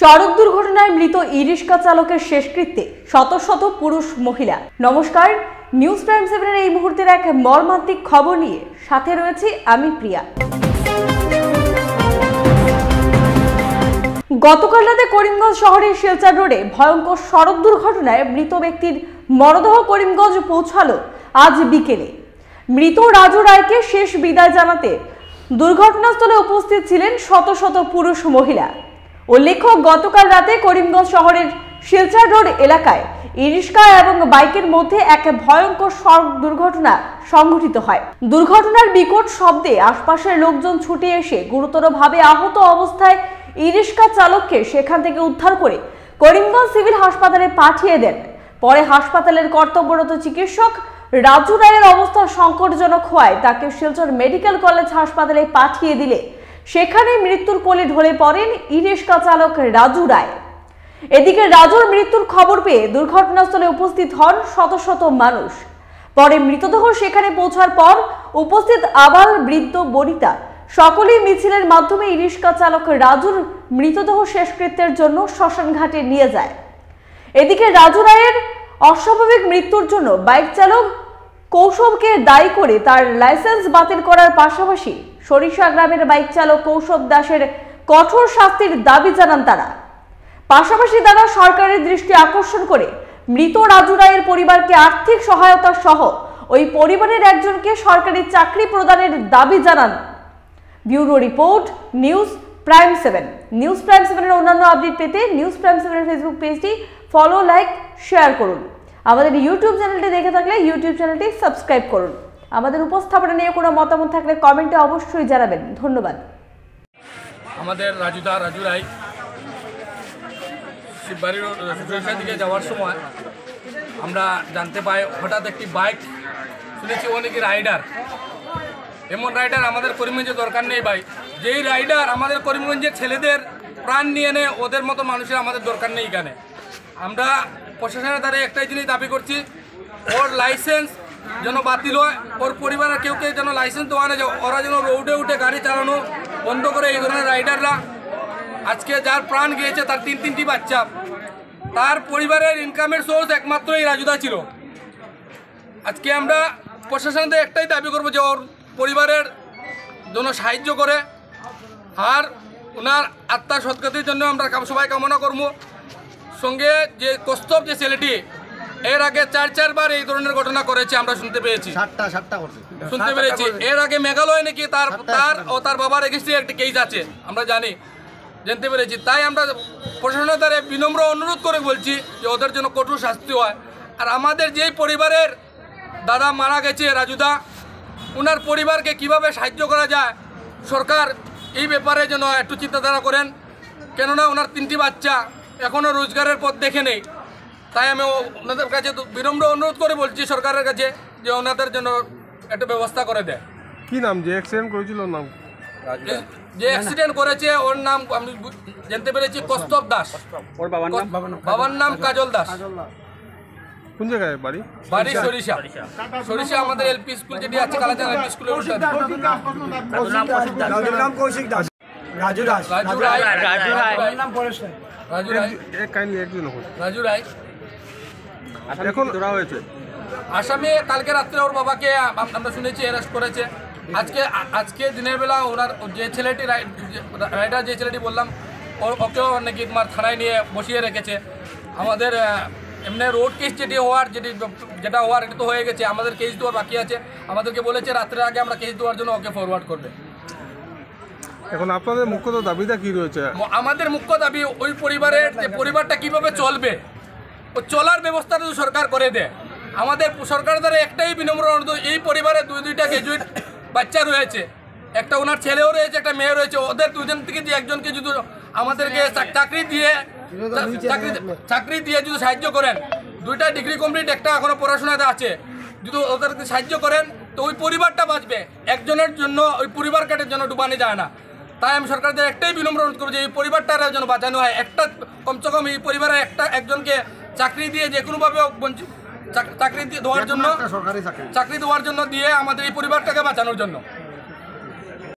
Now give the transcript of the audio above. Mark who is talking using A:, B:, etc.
A: সড়ক দুর্ঘটনায় মৃত ই-রিক্সা চালকের শেষকৃত্যে শত শত পুরুষ মহিলা। নমস্কার, নিউজ প্রাইম 7 এই মুহূর্তের এক মর্মান্তিক খবর নিয়ে সাথে রয়েছে আমি প্রিয়া। গতকাল রাতে করিমগঞ্জ শহরের শিলচর রোডে ভয়ঙ্কর সড়ক দুর্ঘটনায় মৃত ব্যক্তির মরদেহ করিমগঞ্জ পৌঁছালো আজ বিকেলে। মৃত রাজু রায়কে শেষ বিদায় জানাতে দুর্ঘটনাস্থলে উপস্থিত ছিলেন শত শত পুরুষ মহিলা। উল্লেখ্য, গতকাল রাতে করিমগঞ্জ শহরের শিলচর রোড এলাকায় ই-রিক্সা এবং বাইকের মধ্যে এক ভয়ঙ্কর সড়ক দুর্ঘটনা সংঘটিত হয়। দুর্ঘটনার বিকট শব্দে আশপাশের লোকজন ছুটে এসে গুরুতরভাবে আহত অবস্থায় ই-রিক্সা চালককে সেখান থেকে উদ্ধার করে করিমগঞ্জ সিভিল হাসপাতালে পাঠিয়ে দেন। পরে হাসপাতালের কর্তব্যরত চিকিৎসক রাজু রায়ের অবস্থা সংকটজনক হওয়ায় তাকে শিলচর মেডিকেল কলেজ হাসপাতালে পাঠিয়ে দিলে সেখানে মৃত্যুর কোলে ঢলে পড়েন ই-রিক্সা চালক রাজু রায়। এদিকে রাজুর মৃত্যুর খবর পেয়ে দুর্ঘটনাস্থলে উপস্থিত হন শত শত মানুষ। পরে মৃতদেহ সেখানে পৌঁছার পর উপস্থিত আবাল বৃদ্ধ বনিতা সকলেই মিছিলের মাধ্যমে ই-রিক্সা চালক রাজুর মৃতদেহ শেষকৃত্যের জন্য শ্মশানঘাটে নিয়ে যায়। এদিকে রাজু রায়ের অস্বাভাবিক মৃত্যুর জন্য বাইক চালক কৌশবকে দায়ী করে তার লাইসেন্স বাতিল করার পাশাপাশি সরিষা গ্রামের বাইক চালক কৌশব দাসের কঠোর শাস্তির দাবি জানান তারা। পাশাপাশি তারা সরকারের দৃষ্টি আকর্ষণ করে মৃত রাজু রায়ের পরিবারকে আর্থিক সহায়তা সহ ওই পরিবারের একজনকে সরকারি চাকরি প্রদানের দাবি জানান। Bureau report, news prime 7। News prime 7 এর অন্যান্য আপডেট পেতে নিউজ প্রাইম 7 এর ফেসবুক পেজটি ফলো, লাইক, শেয়ার করুন। আমাদের ইউটিউব চ্যানেলটি দেখে থাকলে ইউটিউব চ্যানেলটি সাবস্ক্রাইব করুন। আমাদের উপস্থাপনা নিয়ে কোনো মতামত থাকলে কমেন্টে অবশ্যই জানাবেন। ধন্যবাদ।
B: আমাদের রাজু রায় শিববাড়ির সরিষার দিকে যাওয়ার সময় আমরা জানতে পাই হঠাৎ একটি বাইক, শুনেছি ও নাকি রাইডার। এমন রাইডার আমাদের করিমগঞ্জে দরকার নেই ভাই। যেই রাইডার আমাদের করিমগঞ্জের ছেলেদের প্রাণ নিয়ে নেয়, ওদের মতো মানুষের আমাদের দরকার নেই এখানে। আমরা প্রশাসনের দ্বারা একটাই জিনিস দাবি করছি, ওর লাইসেন্স যেন বাতিল হয়, ওর পরিবারের কেউ যেন লাইসেন্স দেওয়া না যায়, ওরা যেন রোডে উঠে গাড়ি চালানো বন্ধ করে। এই ধরনের রাইডাররা আজকে যার প্রাণ গিয়েছে, তার তিনটি বাচ্চা, তার পরিবারের ইনকামের সোর্স একমাত্র এই রাজুদা ছিল। আজকে আমরা প্রশাসনের একটাই দাবি করবো যে ওর পরিবারের জন্য সাহায্য করে, আর ওনার আত্মার সদ্গতির জন্য আমরা সবাই কামনা করবো। সঙ্গে যে কৌস্তব যে ছেলেটি এর আগে চারবার এই ধরনের ঘটনা করেছে, আমরা শুনতে পেরেছি, শুনতে পেরেছি। এর আগে মেঘালয় নাকি তার বাবার এগেন্সটে একটা কেস আছে, আমরা জানতে পেরেছি। তাই আমরা প্রশাসনের দ্বারা বিনম্র অনুরোধ করে বলছি যে ওদের জন্য কঠোর শাস্তি হয়। আর আমাদের যেই পরিবারের দাদা মারা গেছে রাজুদা, ওনার পরিবারকে কিভাবে সাহায্য করা যায়, সরকার এই ব্যাপারে যেন একটু চিন্তাধারা করেন। কেননা ওনার তিনটি বাচ্চা এখনও রোজগারের পথ দেখে নেই। তাই আমি ওনাদের কাছে বিনম্র অনুরোধ করে বলছি সরকারের কাছে যে ওনাদের জন্য একটা ব্যবস্থা করে দেয়।
C: কি নাম যে অ্যাক্সিডেন্ট করেছিল? নাম
B: যে অ্যাক্সিডেন্ট করেছে ওর নাম আমি জানতে পেরেছি কৌস্তব দাস। ওর বাবার নাম কাজল দাস।
C: কোন জায়গায় বাড়ি?
B: বাড়ি সরিষা আমাদের এলপি স্কুল যেটি আছে কালাচান এলপি স্কুলের উল্টো। রাজু রায়
C: এখন ধরা হয়েছে।
B: আসামে কালকে রাত্রে ওর বাবাকে আমরা শুনেছি অ্যারেস্ট করেছে। আজকে দিনের বেলা ওনার যে ছেলেটি রাইডার, যে ছেলেটি বললাম, ওকেও নাকি তোমার থানায় নিয়ে বসিয়ে রেখেছে। আমাদের এমনি রোড কেস যেটা হওয়ার এটা তো হয়ে গেছে, আমাদের কেস দেওয়ার বাকি আছে। আমাদেরকে বলেছে রাত্রের আগে আমরা কেস দেওয়ার জন্য ওকে ফরওয়ার্ড করবে।
C: এখন আপনাদের মুখ্য দাবিটা কি রয়েছে?
B: আমাদের মুখ্য দাবি ওই পরিবারের যে পরিবারটা কিভাবে চলবে, ও চলার ব্যবস্থা যদি সরকার করে দেয়। আমাদের সরকারের দ্বারা একটাই বিনম্র অনুরোধ, এই পরিবারে দুইটা গ্রাজুয়েট বাচ্চা রয়েছে, একটা ওনার ছেলেও রয়েছে, একটা মেয়ে রয়েছে। ওদের দুজন থেকে যে একজনকে যদি আমাদেরকে চাকরি দিয়ে যদি সাহায্য করেন, 2টা ডিগ্রি কমপ্লিট, একটা এখনো পড়াশোনাতে আছে, যদি ওদেরকে সাহায্য করেন তো ওই পরিবারটা বাঁচবে। একজনের জন্য ওই পরিবার কাটের জন্য ডুবানো যায় না। তাই আমি সরকারদের একটাই বিনম্র অনুরোধ করবো যে এই পরিবারটার যেন বাঁচানো হয়। একটা কমসে কম এই পরিবারের একজনকে চাকরি দিয়ে যে কোনোভাবে চাকরি দেওয়ার জন্য দিয়ে আমাদের এই পরিবারটাকে বাঁচানোর জন্য।